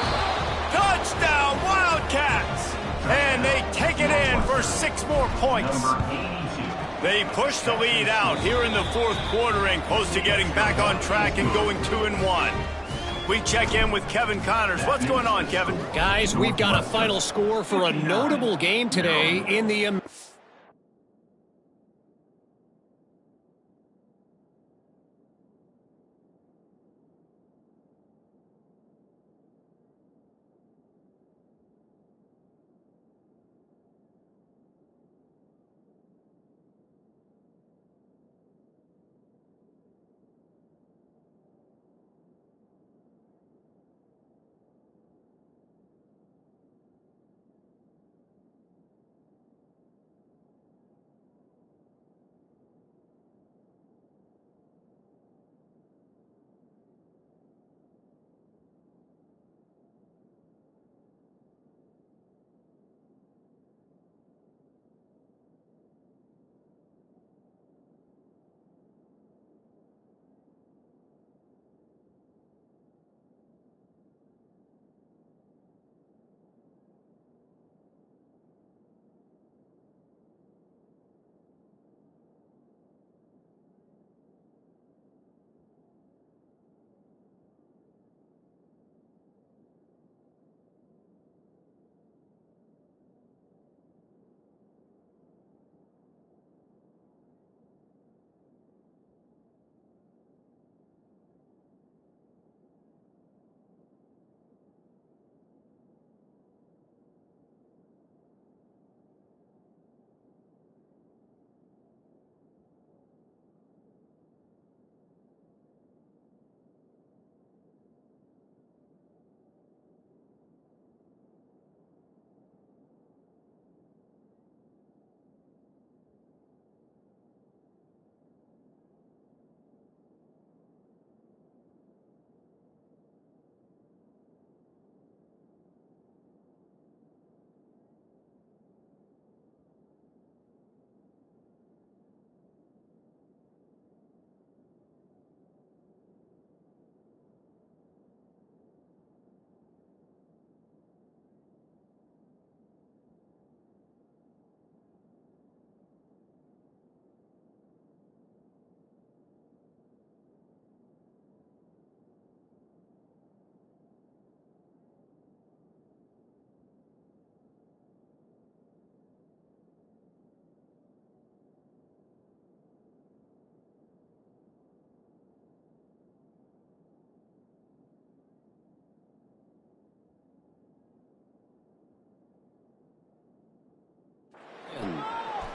Touchdown, Wildcats! And they take it in for 6 more points. They push the lead out here in the fourth quarter and close to getting back on track and going 2-1. We check in with Kevin Connors. What's going on, Kevin? Guys, we've got a final score for a notable game today in the...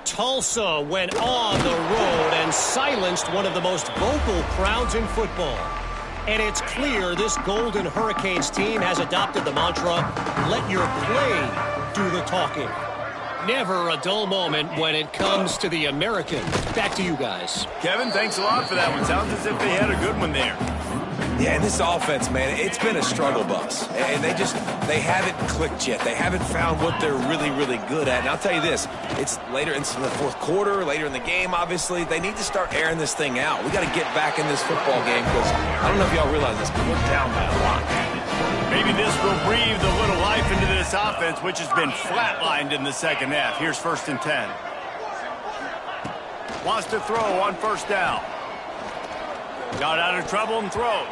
Tulsa went on the road and silenced one of the most vocal crowds in football. And it's clear this Golden Hurricanes team has adopted the mantra, let your play do the talking. Never a dull moment when it comes to the Americans. Back to you guys. Kevin, thanks a lot for that one. Sounds as if they had a good one there. Yeah, and this offense, man, it's been a struggle bus. And they haven't clicked yet. They haven't found what they're really, really good at. And I'll tell you this, it's later in the fourth quarter, later in the game, obviously. They need to start airing this thing out. We got to get back in this football game because I don't know if y'all realize this, but we're down by a lot. Maybe this will breathe a little life into this offense, which has been flatlined in the second half. Here's 1st and 10. Wants to throw on 1st down. Got out of trouble and throws.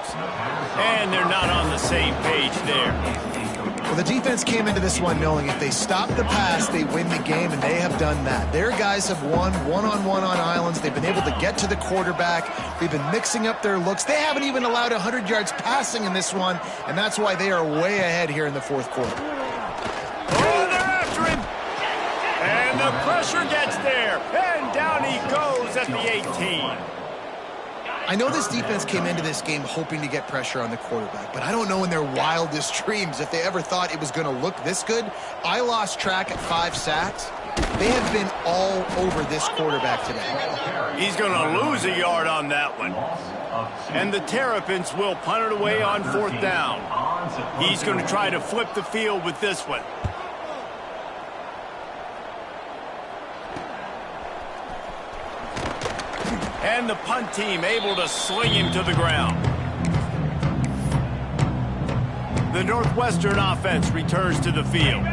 And they're not on the same page there. Well, the defense came into this one knowing if they stop the pass, they win the game, and they have done that. Their guys have won one-on-one on islands. They've been able to get to the quarterback. They've been mixing up their looks. They haven't even allowed 100 yards passing in this one, and that's why they are way ahead here in the fourth quarter. Oh, they're after him. And the pressure gets there. And down he goes at the 18. I know this defense came into this game hoping to get pressure on the quarterback, but I don't know in their wildest dreams if they ever thought it was going to look this good. I lost track at 5 sacks. They have been all over this quarterback today. He's going to lose a yard on that one. And the Terrapins will punt it away on 4th down. He's going to try to flip the field with this one. And the punt team able to sling him to the ground. The Northwestern offense returns to the field.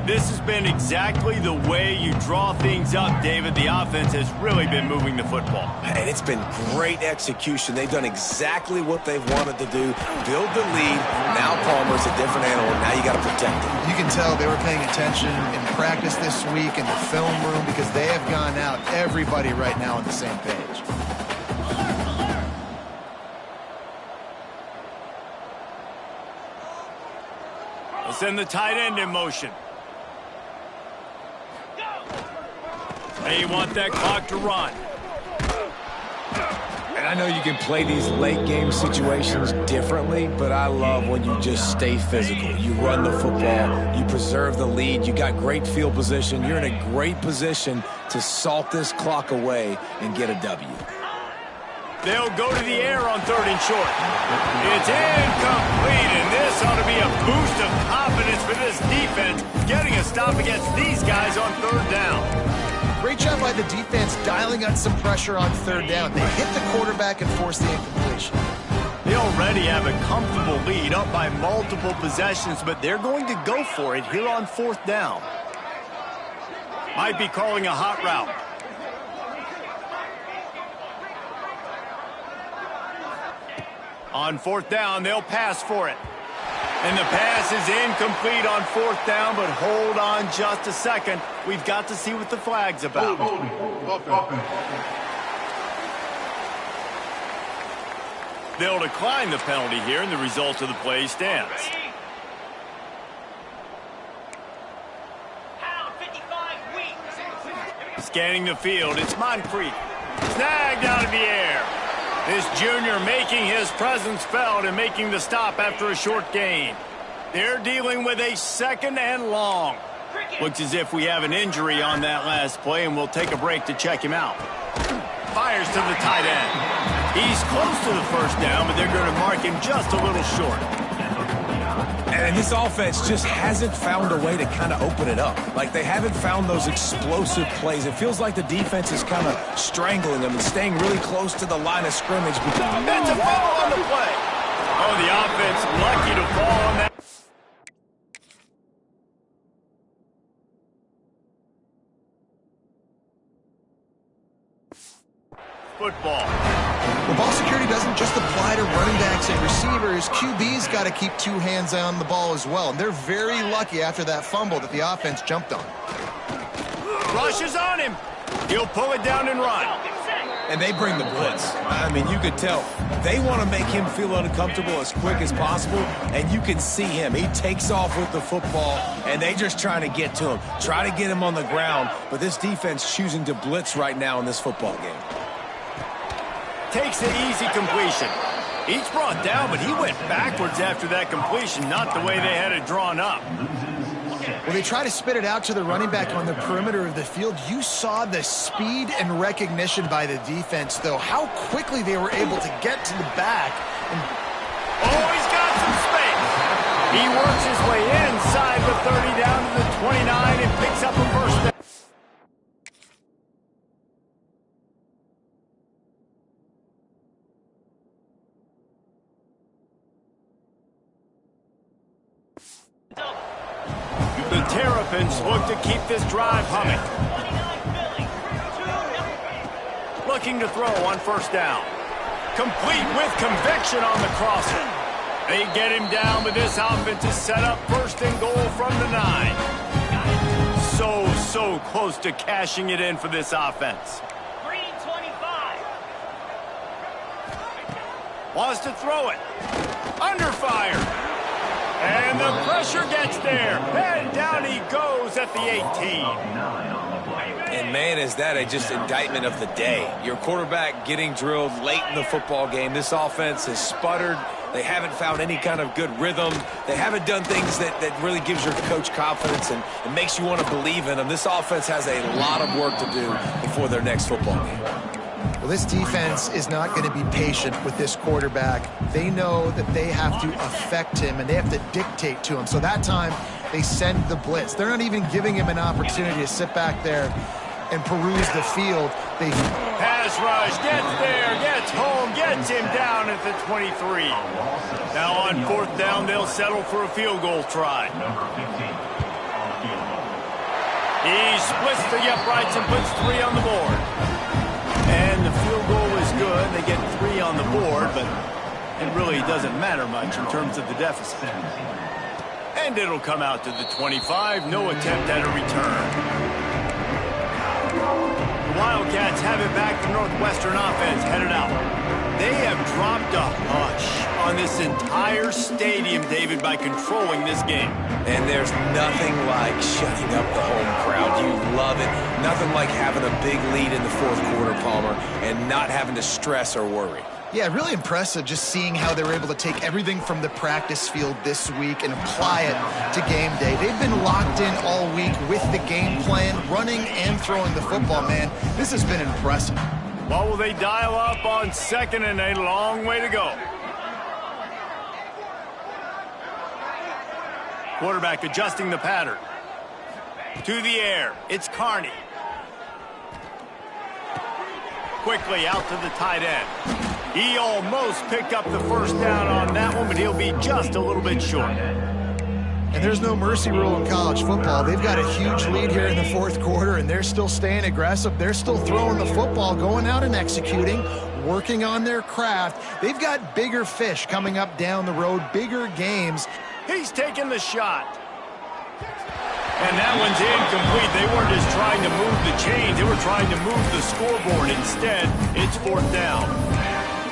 This has been exactly the way you draw things up, David. The offense has really been moving the football. And it's been great execution. They've done exactly what they've wanted to do. Build the lead. Now Palmer's a different animal. Now you got to protect him. You can tell they were paying attention in practice this week in the film room because they have gone out, everybody right now on the same page. We'll send the tight end in motion. They want that clock to run. And I know you can play these late game situations differently, but I love when you just stay physical. You run the football, you preserve the lead, you got great field position, you're in a great position to salt this clock away and get a W. They'll go to the air on 3rd and short. It's incomplete, and this ought to be a boost of confidence for this defense, getting a stop against these guys on 3rd down. Great job by the defense dialing up some pressure on 3rd down. They hit the quarterback and forced the incompletion. They already have a comfortable lead up by multiple possessions, but they're going to go for it here on 4th down. Might be calling a hot route. On 4th down, they'll pass for it. And the pass is incomplete on 4th down, but hold on just a second. We've got to see what the flag's about. They'll decline the penalty here, and the result of the play stands. Scanning the field, it's Moncrief. Snagged out of the air. This junior making his presence felt and making the stop after a short gain. They're dealing with a 2nd and long. Looks as if we have an injury on that last play, and we'll take a break to check him out. Fires to the tight end. He's close to the 1st down, but they're going to mark him just a little short. And this offense just hasn't found a way to kind of open it up. Like, they haven't found those explosive plays. It feels like the defense is kind of strangling them and staying really close to the line of scrimmage. That's a foul on the play. Oh, the offense lucky to fall on that. Football. Well, ball security doesn't just apply to running backs and receivers. QB's got to keep 2 hands on the ball as well. And they're very lucky after that fumble that the offense jumped on. Rushes on him. He'll pull it down and run. And they bring the blitz. I mean, you could tell they want to make him feel uncomfortable as quick as possible, and you can see him. He takes off with the football, and they just trying to get to him, try to get him on the ground, but this defense choosing to blitz right now in this football game. Takes the easy completion. He's brought down, but he went backwards after that completion, not the way they had it drawn up. Well, they try to spit it out to the running back on the perimeter of the field. You saw the speed and recognition by the defense, though, how quickly they were able to get to the back. Oh, he's got some space. He works his way inside the 30 down to the 29 and picks up a first down. The Terrapins look to keep this drive humming. Looking to throw on 1st down. Complete with conviction on the crosser. They get him down, but this offense is set up 1st and goal from the 9. So close to cashing it in for this offense. Green 25. Wants to throw it. Under fire. And the pressure gets there. And down he goes at the 18. And, man, is that just indictment of the day. Your quarterback getting drilled late in the football game. This offense has sputtered. They haven't found any kind of good rhythm. They haven't done things that really gives your coach confidence and makes you want to believe in them. This offense has a lot of work to do before their next football game. Well, this defense is not going to be patient with this quarterback. They know that they have to affect him, and they have to dictate to him. So that time, they send the blitz. They're not even giving him an opportunity to sit back there and peruse the field. Has pass rush, gets there, gets home, gets him down at the 23. Now on fourth down, they'll settle for a field goal try. He splits the uprights and puts 3 on the board. And the field goal is good. They get 3 on the board, but it really doesn't matter much in terms of the deficit. And it'll come out to the 25. No attempt at a return. The Wildcats have it back. The Northwestern offense headed out. They have dropped a hush on this entire stadium, David, by controlling this game. And there's nothing like shutting up the home crowd. You love it. Nothing like having a big lead in the fourth quarter, Palmer, and not having to stress or worry. Yeah, really impressive just seeing how they were able to take everything from the practice field this week and apply it to game day. They've been locked in all week with the game plan, running and throwing the football, man. This has been impressive. What will they dial up on second and a long way to go? Quarterback adjusting the pattern. To the air. It's Carney. Quickly out to the tight end. He almost picked up the first down on that one, but he'll be just a little bit short. And there's no mercy rule in college football. They've got a huge lead here in the fourth quarter, and they're still staying aggressive. They're still throwing the football, going out and executing, working on their craft. They've got bigger fish coming up down the road, bigger games. He's taking the shot. And that one's incomplete. They weren't just trying to move the chains. They were trying to move the scoreboard. Instead, it's fourth down.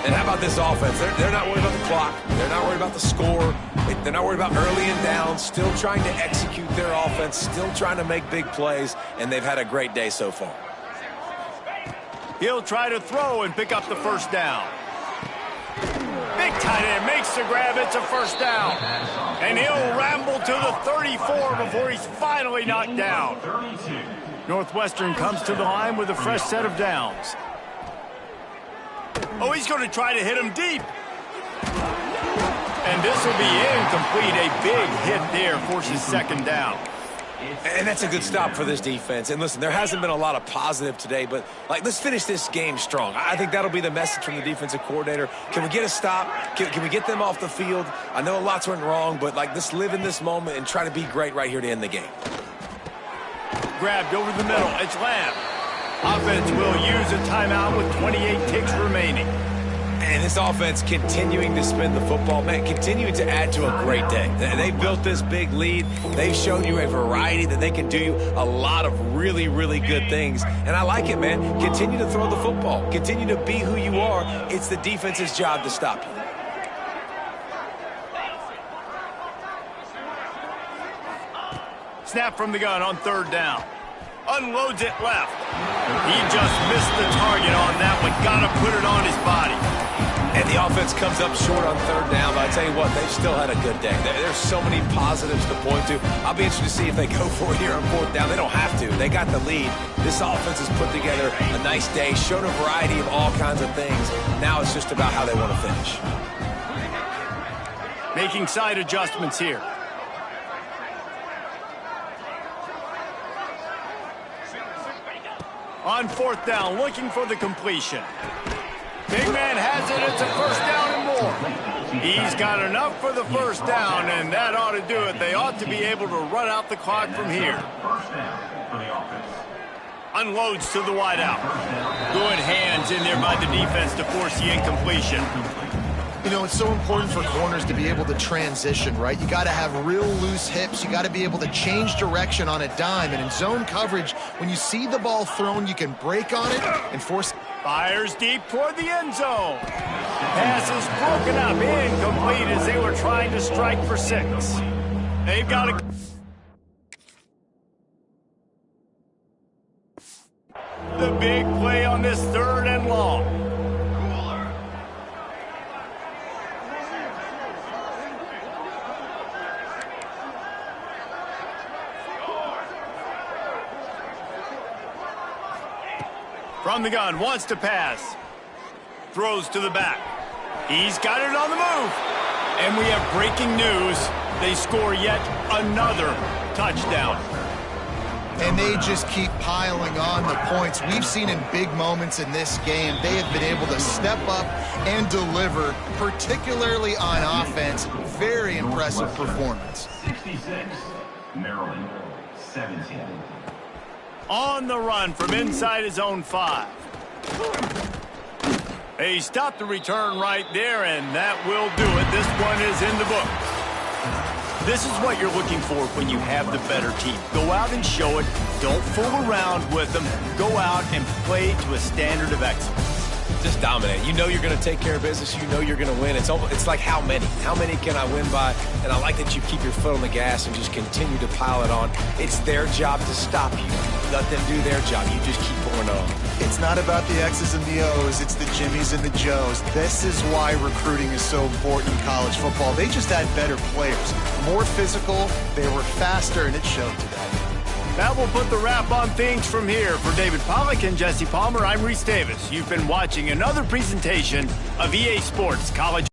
And how about this offense? They're not worried about the clock. They're not worried about the score. They're not worried about early and down. Still trying to execute their offense. Still trying to make big plays. And they've had a great day so far. He'll try to throw and pick up the first down. Big tight end makes the grab. It's a first down. And he'll ramble to the 34 before he's finally knocked down. Northwestern comes to the line with a fresh set of downs. Oh, he's going to try to hit him deep. And this will be incomplete. A big hit there forces second down. And that's a good stop for this defense. And listen, there hasn't been a lot of positive today, but let's finish this game strong. I think that'll be the message from the defensive coordinator. Can we get a stop? Can we get them off the field? I know lots went wrong, but let's live in this moment and try to be great right here to end the game. Grabbed over the middle. It's Lamb. Offense will use a timeout with 28 ticks remaining. And this offense continuing to spin the football, man, continuing to add to a great day. They built this big lead. They've shown you a variety that they can do a lot of really, really good things. And I like it, man. Continue to throw the football. Continue to be who you are. It's the defense's job to stop you. Snap from the gun on third down. Unloads it left. He just missed the target on that one. Got to put it on his body. And the offense comes up short on third down, but I tell you what, they've still had a good day. There's so many positives to point to. I'll be interested to see if they go for it here on fourth down. They don't have to. They got the lead. This offense has put together a nice day, shown a variety of all kinds of things. Now it's just about how they want to finish. Making side adjustments here. On fourth down, looking for the completion. Big man has it. It's a first down and more. He's got enough for the first down, and that ought to do it. They ought to be able to run out the clock from here. First down for the offense. Unloads to the wideout. Good hands in there by the defense to force the incompletion. You know, it's so important for corners to be able to transition, right? You got to have real loose hips. You got to be able to change direction on a dime. And in zone coverage, when you see the ball thrown, you can break on it and force. Fires deep toward the end zone. Pass is broken up, incomplete as they were trying to strike for 6. They've got to... The big play on this third and long. From the gun, wants to pass. Throws to the back. He's got it on the move. And we have breaking news. They score yet another touchdown. and they just keep piling on the points. We've seen in big moments in this game, they have been able to step up and deliver, particularly on offense. Very impressive performance. 66, Maryland, 17. On the run from inside his own 5. He stopped the return right there, and that will do it. This one is in the book. This is what you're looking for when you have the better team. Go out and show it. Don't fool around with them. Go out and play to a standard of excellence. Just dominate. You know you're going to take care of business. You know you're going to win. It's like how many? How many can I win by? And I like that you keep your foot on the gas and just continue to pile it on. It's their job to stop you. Let them do their job. You just keep pouring on. It's not about the X's and the O's. It's the Jimmies and the Joes. This is why recruiting is so important in college football. They just had better players. More physical. They were faster, and it showed today. That will put the wrap on things from here. For David Pollack and Jesse Palmer, I'm Reese Davis. You've been watching another presentation of EA Sports College